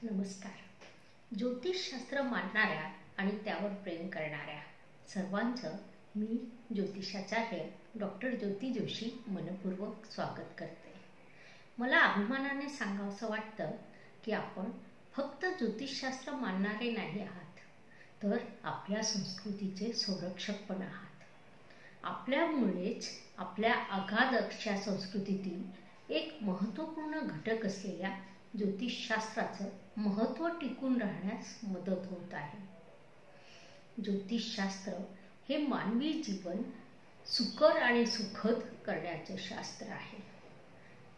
नमस्कार. ज्योतिषशास्त्र मानणाऱ्या आणि त्यावर प्रेम करणाऱ्या सर्वांचं मी ज्योतिषाचार्य डॉक्टर ज्योती जोशी मनपूर्वक स्वागत करते. मला अभिमानाने सांगावंसं वाटतं की आपण फक्त ज्योतिषशास्त्र मानणारे नाही आहात, तर आपल्या संस्कृतीचे संरक्षक पण आहात. आपल्यामुळेच आपल्या अगाध अशा संस्कृतीतील एक महत्त्वपूर्ण घटक असलेल्या ज्योतिषशास्त्राचं महत्त्व टिकून राहण्यास मदत होत आहे. ज्योतिषशास्त्र हे मानवी जीवन सुकर आणि सुखद करण्याचे शास्त्र आहे.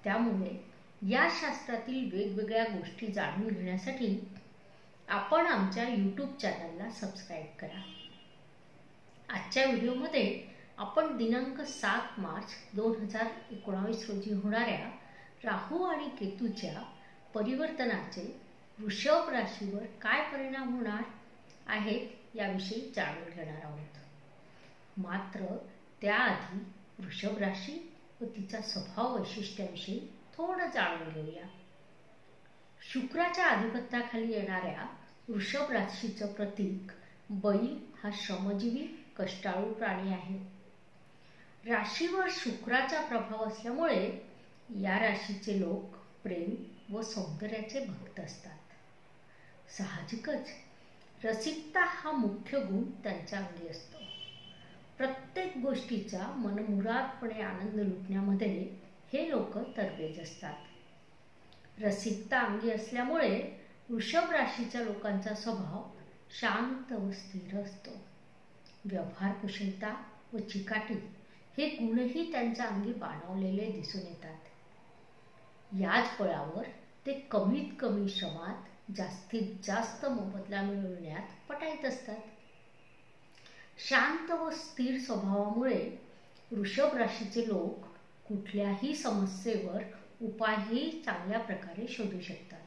त्यामुळे या शास्त्रातील वेगवेगळ्या गोष्टी जाणून घेण्यासाठी आपण आमच्या यूट्यूब चॅनलला सबस्क्राईब करा. आजच्या व्हिडिओमध्ये आपण दिनांक 7 मार्च 2019 रोजी होणाऱ्या राहू आणि केतूच्या परिवर्तनाचे वृषभ राशीवर काय परिणाम होणार आहेत याविषयी जाणून घेणार आहोत. मात्र त्याआधी वृषभ राशी व तिचा स्वभाव वैशिष्ट्याविषयी थोडं जाणून घेऊया. शुक्राच्या अधिपत्याखाली येणाऱ्या वृषभ राशीचं प्रतीक बैल हा श्रमजीवी कष्टाळू प्राणी आहे. राशीवर शुक्राचा प्रभाव असल्यामुळे या राशीचे लोक प्रेम व सौंदर्याचे भक्त असतात. साहजिकच रसिकता हा मुख्य गुण त्यांच्या अंगी असतो. प्रत्येक गोष्टीचा मनमुरादपणे आनंद लुटण्यामध्ये हे लोक तरबेज असतात. रसिकता अंगी असल्यामुळे वृषभ राशीच्या लोकांचा स्वभाव शांत व स्थिर असतो. व्यवहार कुशलता व चिकाटी हे गुणही त्यांच्या अंगी बाणवलेले दिसून येतात. याच बळावर ते कमीत कमी श्रमात जास्तीत जास्त मोबदला मिळवण्यात पटाईत असतात. शांत व स्थिर स्वभावामुळे वृषभ राशीचे लोक कुठल्याही समस्येवर उपायही चांगल्या प्रकारे शोधू शकतात.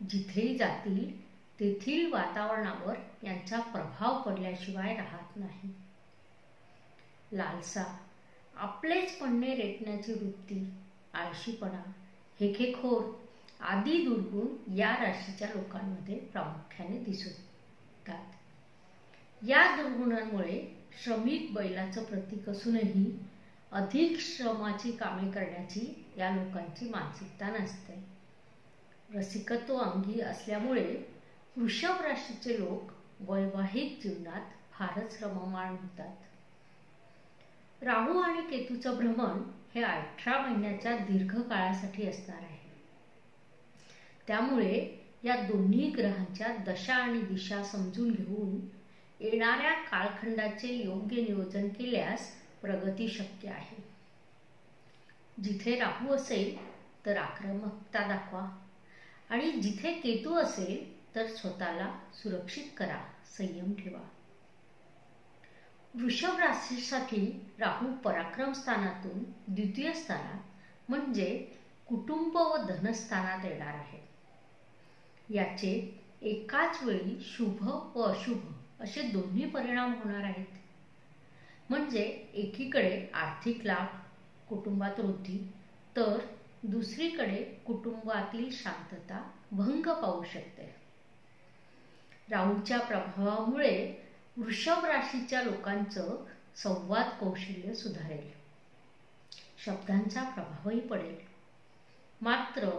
जिथेही जातील तेथील वातावरणावर यांचा प्रभाव पडल्याशिवाय राहत नाही. लालसा, आपलेच म्हणणे रेटण्याची वृत्ती, आळशीपणा, हेकेखोर आदी दुर्गुण या राशीच्या लोकांमध्ये प्रामुख्याने दिसून येतात. या दुर्गुणांमुळे श्रमिक बैलाचं प्रतीक असूनही अधिक श्रमाची कामे करण्याची या लोकांची मानसिकता नसते. रसिकत्व अंगी असल्यामुळे वृषभ राशीचे लोक वैवाहिक जीवनात फारच रममाण होतात. राहू आणि केतूचं भ्रमण हे 18 महिन्याच्या दीर्घ काळासाठी असणार आहे. त्यामुळे या दोन्ही ग्रहांच्या दशा आणि दिशा समजून घेऊन येणाऱ्या कालखंडाचे योग्य नियोजन केल्यास प्रगती शक्य आहे. जिथे राहू असेल तर आक्रमकता दाखवा आणि जिथे केतू असेल तर स्वतःला सुरक्षित करा, संयम ठेवा. वृषभ राशीसाठी राहू पराक्रम स्थानातून द्वितीय स्थानात म्हणजे कुटुंब व धनस्थानात येणार आहे. याचे एकाच वेळी शुभ व अशुभ असे दोन्ही परिणाम होणार आहेत. म्हणजे एकीकडे आर्थिक लाभ, कुटुंबात वृद्धी, तर दुसरीकडे कुटुंबातील शांतता भंग पावू शकते. राहूच्या प्रभावामुळे वृषभ राशीच्या लोकांचं संवाद कौशल्य सुधारेल. शब्दांचा प्रभावही पडेल. मात्र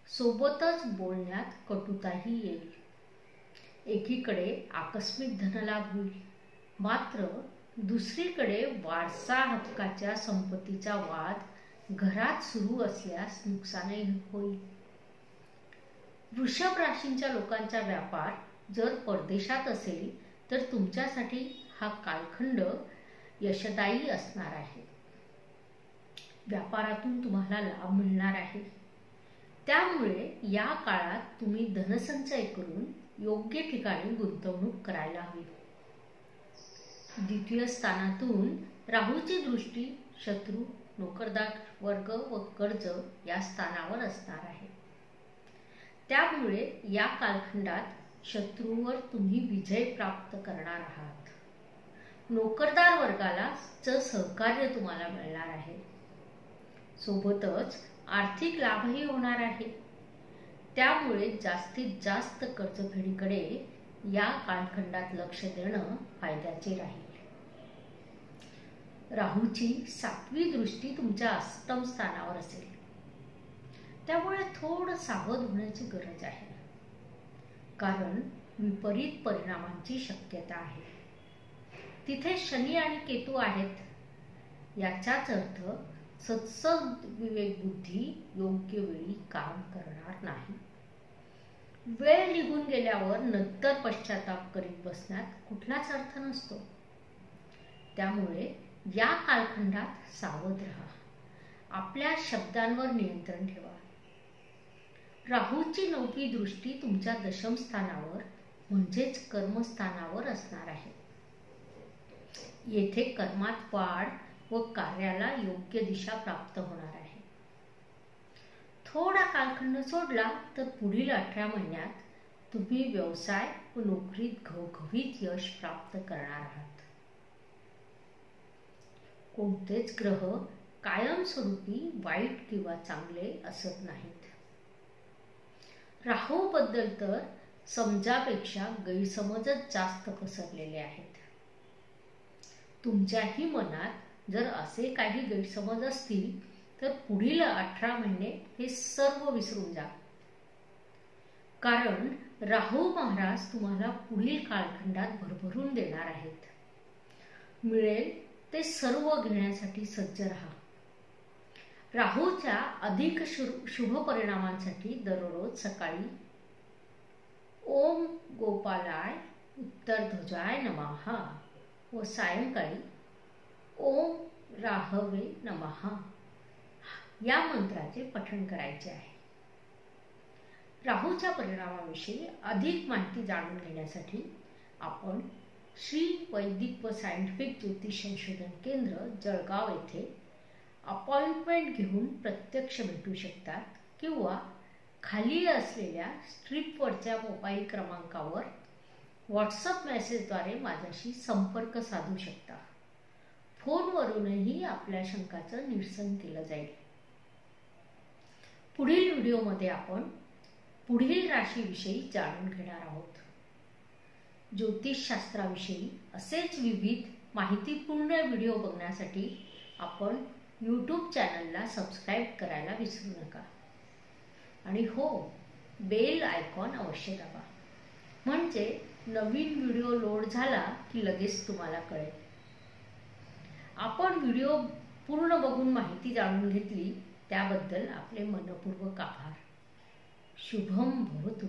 सोबतच बोलण्यात कटुताही येईल. एकीकडे आकस्मिक धनलाभ होईल, मात्र दुसरीकडे वारसा हक्काच्या संपत्तीचा वाद घरात सुरू असल्यास नुकसानही होईल. वृषभ राशींच्या लोकांचा व्यापार जर परदेशात असेल तर तुमच्यासाठी हा कालखंड यशदायी असणार आहे. व्यापारातून तुम्हाला लाभ मिळणार आहे. त्यामुळे या काळात तुम्ही धनसंचय करून योग्य ठिकाणी गुंतवणूक करायला हवी. द्वितीय स्थानातून राहूची दृष्टी शत्रू, नोकरदार वर्ग व कर्ज या स्थानावर असणार आहे. त्यामुळे या कालखंडात शत्रूवर तुम्ही विजय प्राप्त करणार आहात. नोकरदार वर्गाला सहकार्य तुम्हाला मिळणार आहे. सोबतच आर्थिक लाभही होणार आहे. त्यामुळे जास्तीत जास्त कर्जफेडीकडे या कालखंडात लक्ष देणं फायद्याचे राहील. राहूची 7वी दृष्टी तुमच्या अष्टम स्थानावर असेल, त्यामुळे थोडं सावध होण्याची गरज आहे, कारण विपरीत परिणामांची शक्यता आहे. तिथे शनी आणि केतू आहेत. याचाच अर्थ सत्सद विवेक बुद्धी योग्य वेळी काम करणार नाही. वेळ निघून गेल्यावर नंतर पश्चाताप करीत बसण्यात कुठलाच अर्थ नसतो. त्यामुळे या कालखंडात सावध राहा. आपल्या शब्दांवर नियंत्रण ठेवा. राहूची 9वी दृष्टी तुमच्या दशम स्थानावर म्हणजेच कर्मस्थानावर असणार आहे. येथे कर्मात वाढ व कार्याला योग्य दिशा प्राप्त होणार आहे. थोडा कालखंड सोडला तर पुढील 18 महिन्यात तुम्ही व्यवसाय व नोकरीत घवघवीत यश प्राप्त करणार आहात. कोणतेच ग्रह कायमस्वरूपी वाईट किंवा चांगले असत नाहीत. राहूबद्दल तर समजापेक्षा गैरसमजच जास्त पसरलेले आहेत. तुमच्याही मनात जर असे काही गैरसमज असतील तर पुढील 18 महिने हे सर्व विसरून जा. कारण राहू महाराज तुम्हाला पुढील कालखंडात भरभरून देणार आहेत. मिळेल ते सर्व घेण्यासाठी सज्ज राहा. राहूच्या अधिक शुभ परिणामांसाठी दररोज सकाळी ओम गोपालाय उत्तरध्वजाय नमः व सायंकाळी ओम राहवे नमः या मंत्राचे पठण करायचे आहे. राहूच्या परिणामाविषयी अधिक माहिती जाणून घेण्यासाठी आपण श्री वैदिक व सायंटिफिक ज्योतिष संशोधन केंद्र जळगाव येथे अपॉइंटमेंट घेऊन प्रत्यक्ष भेटू शकतात किंवा खाली असलेल्या स्ट्रीपवरच्या मोबाईल क्रमांकावर व्हॉट्सअप मेसेजद्वारे माझ्याशी संपर्क साधू शकता. फोनवरूनही आपल्या शंकाचं निरसन केलं जाईल. पुढील व्हिडिओमध्ये आपण पुढील राशीविषयी जाणून घेणार आहोत. ज्योतिषशास्त्राविषयी असेच विविध माहितीपूर्ण व्हिडिओ बघण्यासाठी आपण YouTube चॅनलला सबस्क्राईब करायला विसरू नका. आणि हो, बेल आयकॉन अवश्य दाबा, म्हणजे नवीन व्हिडिओ लोड झाला की लगेच तुम्हाला कळेल. आपण व्हिडिओ पूर्ण बघून माहिती जाणून घेतली त्याबद्दल आपले मनपूर्वक आभार. शुभम भवतु.